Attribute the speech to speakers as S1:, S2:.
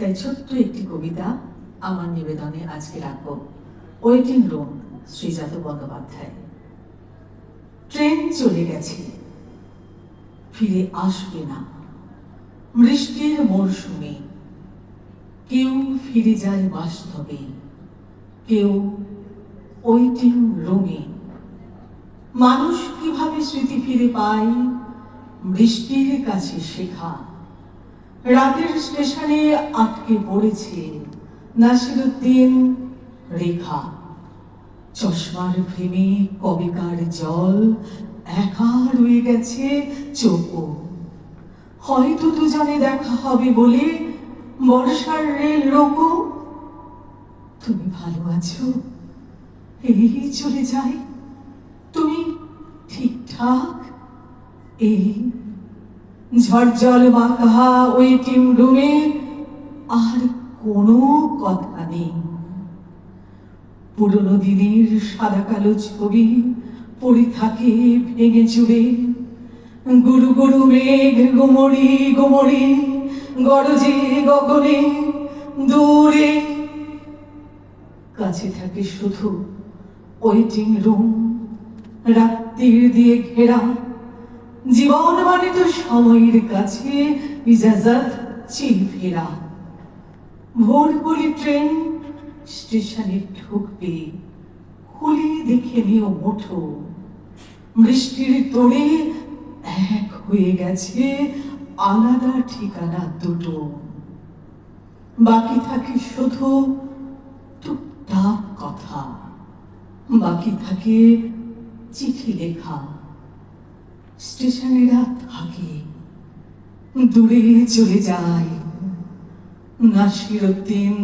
S1: তাই ছোট্ট একটি কবিতা আমার নিবেদনে আজকে রাখব। Waiting room, Srijato Bandyopadhyay. Train চলে গেছে, ফিরে আসবে না। বৃষ্টির মরশুমে কেউ ফিরে যায় বাস্তবে, কেউ ওয়েটিং রুমে। মানুষ কিভাবে স্মৃতি ফিরে পায়, বৃষ্টির কাছে শেখা। রাতের স্টেশনে আটকে পড়েছে নাসিরুদ্দিন রেখা। চশমার ফ্রেমে কবেকার জল একা রয়ে গেছে চোখও। হয়তো দুজনে দেখা হবে বলে বর্ষার রেল রোকো। তুমি ভালো আছো? এই চলে যায়, তুমি ঠিকঠাক? এই ঝড়জল বাঁকা ওয়েটিং রুমে আর কোনো কথা নেই। পুরনো দিনের সাদা কালো ছবি পড়ে থাকে ভেঙে চুরে। গুরু গুরু মেঘ গোমরি গোমরি গরজে গগনে দূরে। কাছে থাকে শুধু ওয়েটিং রুম, রাত্রির দিয়ে ঘেরা। জীবন মানে তো সময়ের কাছে ইজাজত চির ফেরা। ভোর বলি ট্রেন স্টেশনে ঢুকবে, খুলে দেখে নিও মুঠো। বৃষ্টির তোড়ে এক হয়ে গেছে আলাদা ঠিকানা দুটো। বাকি থাকে শুধু টুকটাক কথা, বাকি থাকে চিঠি লেখা। স্টেশনেরা থাকে, দূরে চলে যায় নাসিরুদ্দিন